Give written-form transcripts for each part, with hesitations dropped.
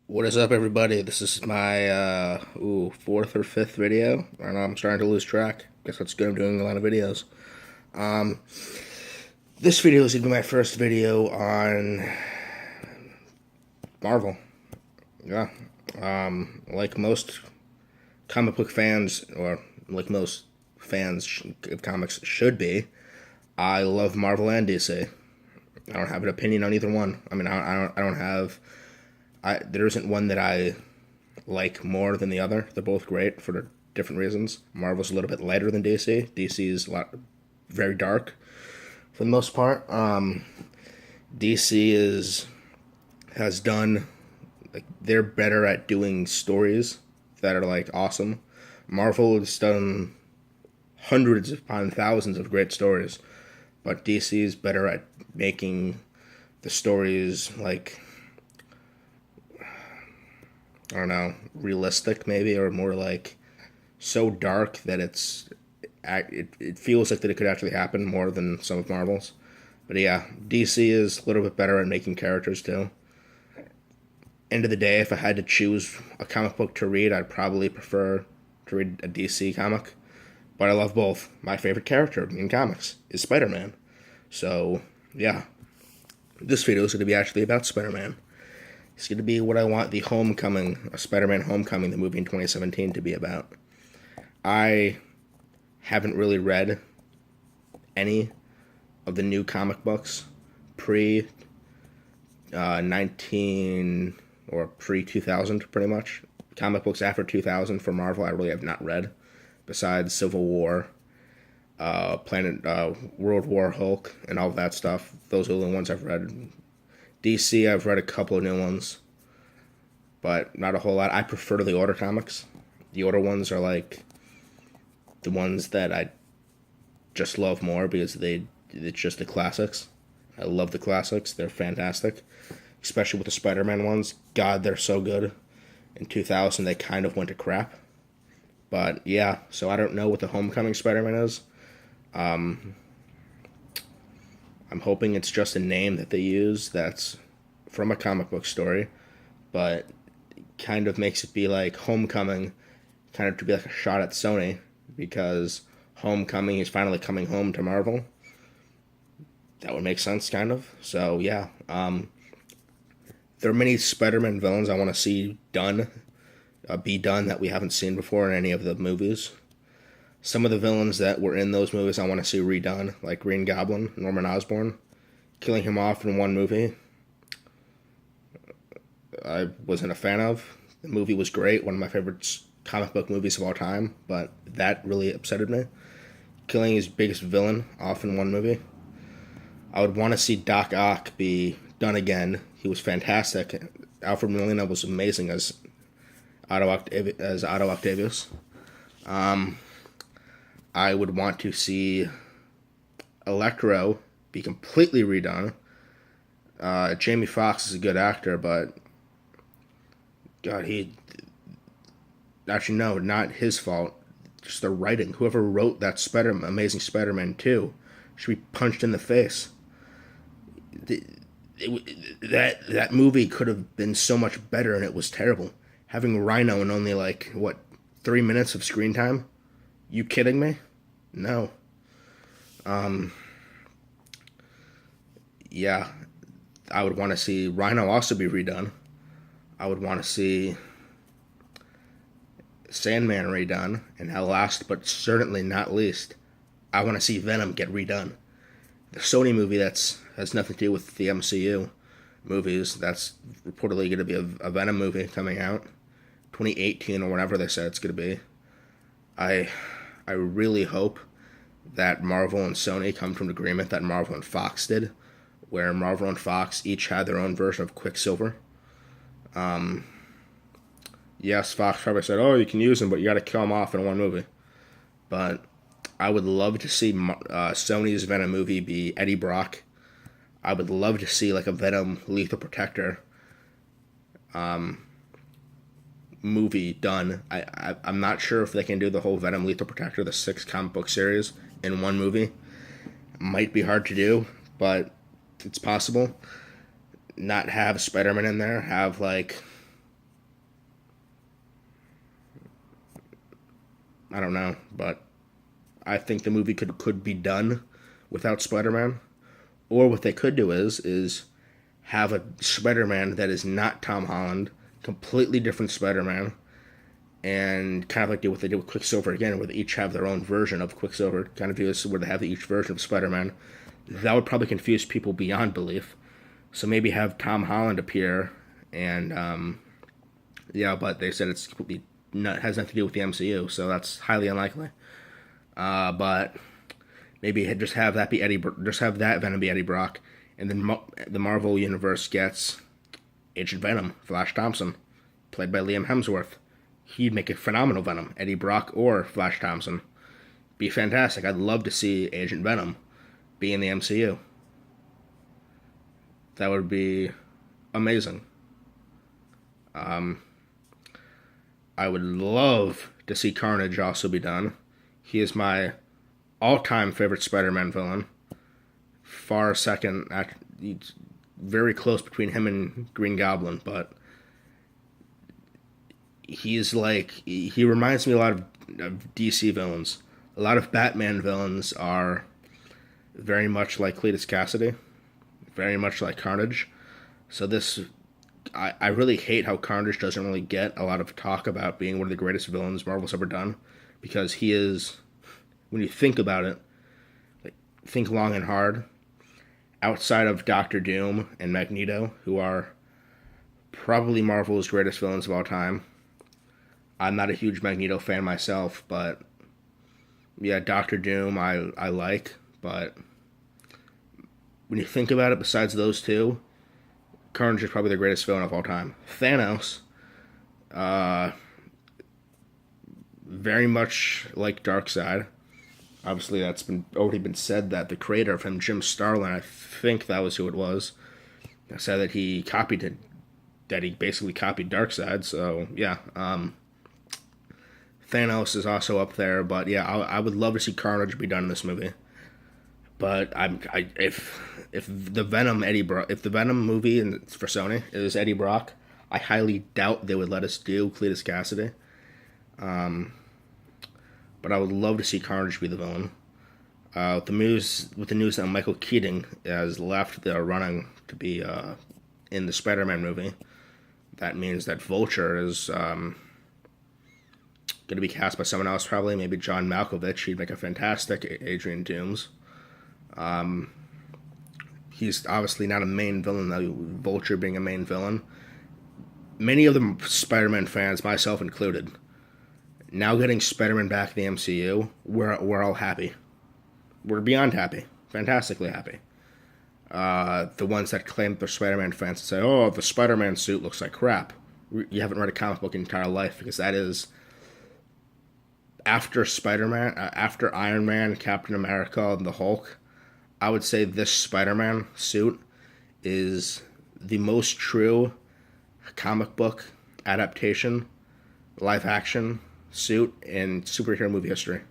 What is up, everybody? This is my fourth or fifth video. I know I'm starting to lose track. Guess that's good. I'm doing a lot of videos. Um, this video is gonna be my first video on Marvel. Yeah. Like most comic book fans, or like most fans of comics should be, I love Marvel and DC. I don't have an opinion on either one. I mean, I don't have. There isn't one that I like more than the other. They're both great for different reasons. Marvel's a little bit lighter than DC. DC is very dark for the most part. DC is has done like they're better at doing stories that are like awesome. Marvel has done hundreds upon thousands of great stories, but DC is better at making the stories like I don't know, realistic maybe, or more like so dark that it feels like that it could actually happen more than some of Marvel's. But yeah, DC is a little bit better at making characters too. End of the day, if I had to choose a comic book to read, I'd probably prefer to read a DC comic. But I love both. My favorite character in comics is Spider-Man. So yeah, this video is going to be actually about Spider-Man. It's going to be what I want the Homecoming, a Spider-Man Homecoming, the movie in 2017, to be about. I haven't really read any of the new comic books pre 19 or pre 2000, pretty much. Comic books after 2000 for Marvel, I really have not read, besides Civil War, World War Hulk, and all of that stuff. Those are the only ones I've read. DC, I've read a couple of new ones, but not a whole lot. I prefer the Order comics. The Order ones are like the ones that I just love more because it's just the classics. I love the classics. They're fantastic, especially with the Spider-Man ones. God, they're so good. In 2000, they kind of went to crap. But yeah, so I don't know what the Homecoming Spider-Man is. I'm hoping it's just a name that they use that's from a comic book story, but kind of makes it be like Homecoming, kind of to be like a shot at Sony, because Homecoming is finally coming home to Marvel. That would make sense, kind of. So yeah, there are many Spider-Man villains I want to see be done that we haven't seen before in any of the movies. Some of the villains that were in those movies I want to see redone, like Green Goblin, Norman Osborn. Killing him off in one movie, I wasn't a fan of. The movie was great, one of my favorite comic book movies of all time, but that really upsetted me. Killing his biggest villain off in one movie. I would want to see Doc Ock be done again. He was fantastic. Alfred Molina was amazing as Otto Octavius. I would want to see Electro be completely redone. Jamie Foxx is a good actor, but God, actually no, not his fault. Just the writing. Whoever wrote that Amazing Spider-Man 2 should be punched in the face. That movie could have been so much better, and it was terrible. Having Rhino in only like what 3 minutes of screen time? You kidding me? No. Yeah, I would want to see Rhino also be redone. I would want to see Sandman redone, and last but certainly not least, I want to see Venom get redone. The Sony movie that's has nothing to do with the MCU movies. That's reportedly going to be a Venom movie coming out 2018 or whatever they said it's going to be. I I really hope that Marvel and Sony come to an agreement that Marvel and Fox did, where Marvel and Fox each had their own version of Quicksilver. Yes, Fox probably said, "Oh, you can use him, but you got to kill him off in one movie." But I would love to see Sony's Venom movie be Eddie Brock. I would love to see like a Venom Lethal Protector movie done. I'm not sure if they can do the whole Venom Lethal Protector, the 6 comic book series, in one movie. It might be hard to do, but it's possible. Not have Spider-Man in there. Have like I don't know, but I think the movie could be done without Spider-Man. Or what they could do is have a Spider-Man that is not Tom Holland, completely different Spider-Man, and kind of like do what they did with Quicksilver again, where they each have their own version of Quicksilver. Kind of do this where they have each version of Spider-Man. That would probably confuse people beyond belief. So maybe have Tom Holland appear, and yeah, but they said it's completely has nothing to do with the MCU, so that's highly unlikely. But maybe just have that be just have that Venom be Eddie Brock, and then the Marvel universe gets Agent Venom, Flash Thompson, played by Liam Hemsworth. He'd make a phenomenal Venom, Eddie Brock or Flash Thompson. Be fantastic. I'd love to see Agent Venom be in the MCU. That would be amazing. I would love to see Carnage also be done. He is my all-time favorite Spider-Man villain. Far second, very close between him and Green Goblin, but he reminds me a lot of DC villains. A lot of Batman villains are very much like Cletus Cassidy, very much like Carnage. So I really hate how Carnage doesn't really get a lot of talk about being one of the greatest villains Marvel's ever done, because he is, when you think about it, like, think long and hard, outside of Doctor Doom and Magneto, who are probably Marvel's greatest villains of all time. I'm not a huge Magneto fan myself, but yeah, Doctor Doom I like, but when you think about it, besides those two, Carnage is probably the greatest villain of all time. Thanos, very much like Darkseid. Obviously, that's already been said that the creator of him, Jim Starlin, I think that was who it was, said that he basically copied Darkseid. So yeah, Thanos is also up there. But yeah, I would love to see Carnage be done in this movie. But if the Venom movie for Sony is Eddie Brock, I highly doubt they would let us do Cletus Cassidy. But I would love to see Carnage be the villain. With the news that Michael Keaton has left the running to be in the Spider-Man movie, that means that Vulture is going to be cast by someone else, probably maybe John Malkovich. He'd make a fantastic Adrian Toomes. He's obviously not a main villain, though. Vulture being a main villain. Many of the Spider-Man fans, myself included, now getting Spider-Man back in the MCU, we're all happy. We're beyond happy. Fantastically happy. The ones that claim they're Spider-Man fans and say, oh, the Spider-Man suit looks like crap. You haven't read a comic book your entire life, because that is, after Spider-Man, after Iron Man, Captain America, and the Hulk, I would say this Spider-Man suit is the most true comic book adaptation, live action suit in superhero movie history.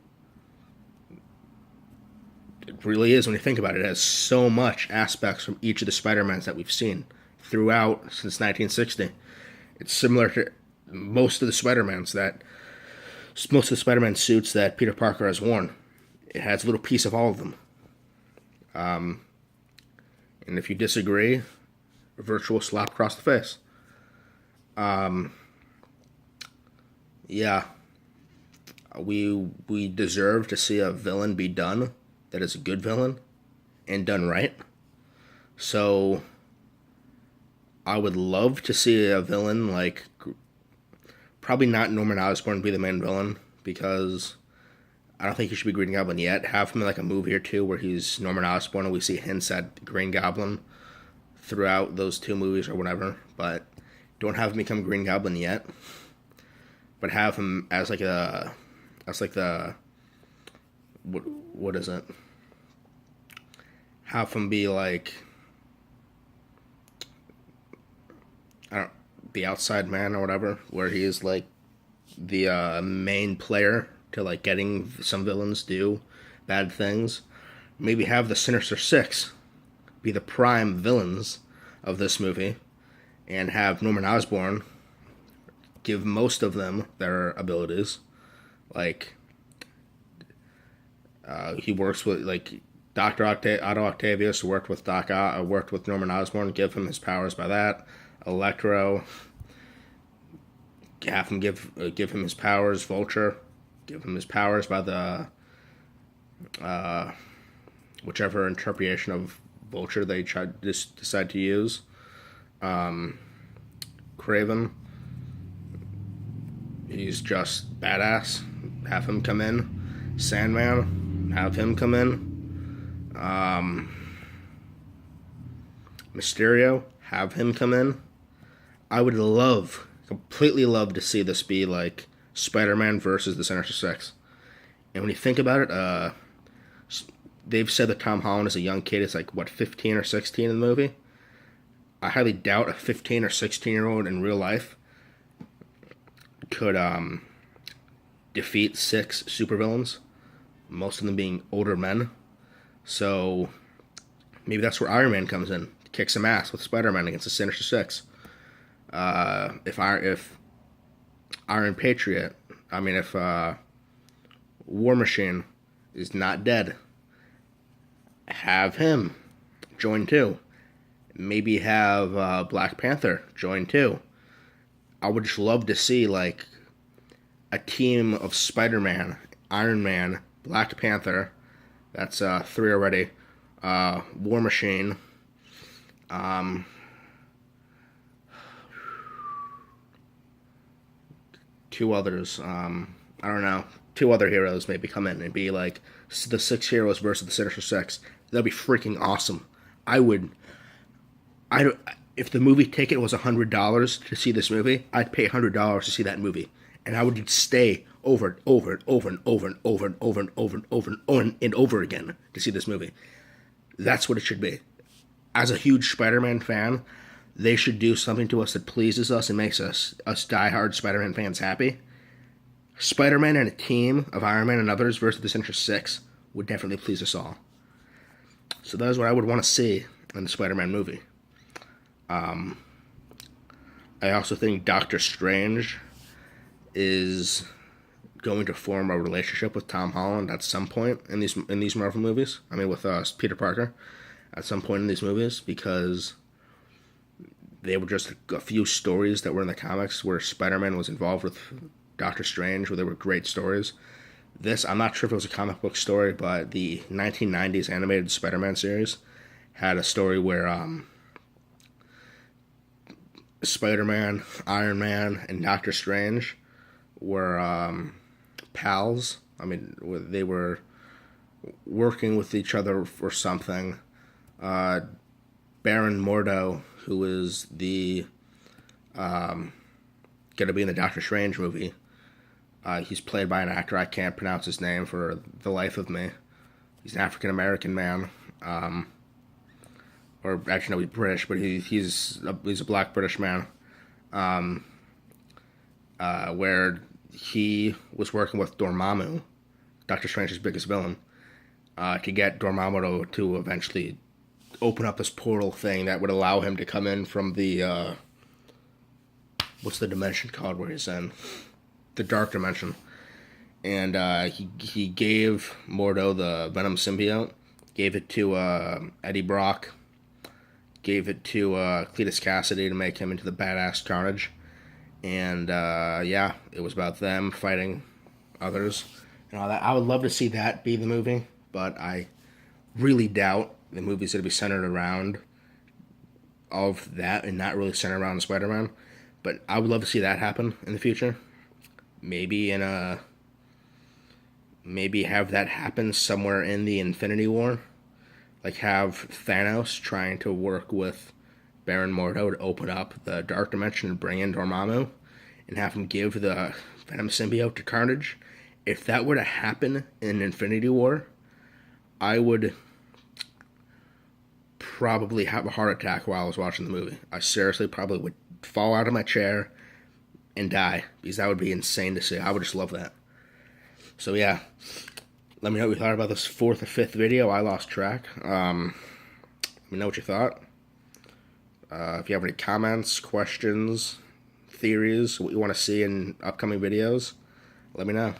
It really is when you think about it. It has so much aspects from each of the Spider-Mans that we've seen throughout since 1960. It's similar to most of the Spider-Man suits that Peter Parker has worn. It has a little piece of all of them. And if you disagree, a virtual slap across the face. Yeah, we deserve to see a villain be done that is a good villain and done right. So I would love to see a villain like, probably not Norman Osborn be the main villain, because I don't think he should be Green Goblin yet. Have him in like a movie or two where he's Norman Osborn and we see hints at Green Goblin throughout those two movies or whatever. But don't have him become Green Goblin yet. But have him as like what is it? Have him be like, the Outside Man or whatever, where he is like the main player to like getting some villains do bad things. Maybe have the Sinister Six be the prime villains of this movie, and have Norman Osborn give most of them their abilities. Like, He works with like Doctor Otto Octavius worked with worked with Norman Osborn, give him his powers by that. Electro, have him give him his powers. Vulture, give him his powers by the whichever interpretation of Vulture they decide to use. Craven, he's just badass. Have him come in. Sandman, have him come in. Mysterio, have him come in. I would completely love to see this be like Spider-Man versus the Sinister Six. And when you think about it, they've said that Tom Holland is a young kid. It's like, what, 15 or 16 in the movie? I highly doubt a 15 or 16-year-old in real life could defeat 6 supervillains, most of them being older men. So maybe that's where Iron Man comes in, kicks some ass with Spider-Man against the Sinister Six. If Iron Patriot, if War Machine is not dead, have him join too. Maybe have Black Panther join too. I would just love to see like a team of Spider-Man, Iron Man, Black Panther. That's 3 already. War Machine. Two others. I don't know. 2 other heroes maybe come in and be like the 6 heroes versus the Sinister Six. That'd be freaking awesome. If the movie ticket was $100 to see this movie, I'd pay $100 to see that movie, and I would stay over and over and over and over and over and over and over and over and over again to see this movie. That's what it should be. As a huge Spider-Man fan, they should do something to us that pleases us and makes us diehard Spider-Man fans happy. Spider-Man and a team of Iron Man and others versus the Sinister Six would definitely please us all. So that is what I would want to see in the Spider-Man movie. I also think Doctor Strange is going to form a relationship with Tom Holland at some point in these Marvel movies. With Peter Parker at some point in these movies, because they were just a few stories that were in the comics where Spider-Man was involved with Doctor Strange, where they were great stories. This, I'm not sure if it was a comic book story, but the 1990s animated Spider-Man series had a story where Spider-Man, Iron Man, and Doctor Strange were pals. They were working with each other for something. Baron Mordo, who is the going to be in the Doctor Strange movie, he's played by an actor. I can't pronounce his name for the life of me. He's an African-American man. Or actually, no, he's British, but he's a black British man. Where he was working with Dormammu, Doctor Strange's biggest villain, to get Dormammu to eventually open up this portal thing that would allow him to come in from the what's the dimension called where he's in? The Dark Dimension. And he gave Mordo the Venom symbiote, gave it to Eddie Brock, gave it to Cletus Cassidy to make him into the badass Carnage. And it was about them fighting others and all that. I would love to see that be the movie, but I really doubt the movie's going to be centered around all of that and not really centered around Spider-Man. But I would love to see that happen in the future. Maybe have that happen somewhere in the Infinity War. Like have Thanos trying to work with Baron Mordo to open up the Dark Dimension and bring in Dormammu, and have him give the Venom symbiote to Carnage. If that were to happen in Infinity War, I would probably have a heart attack while I was watching the movie. I seriously probably would fall out of my chair and die, because that would be insane to see. I would just love that. So yeah, let me know what you thought about this 4th or 5th video. I lost track. Let me know what you thought. If you have any comments, questions, theories, what you want to see in upcoming videos, let me know.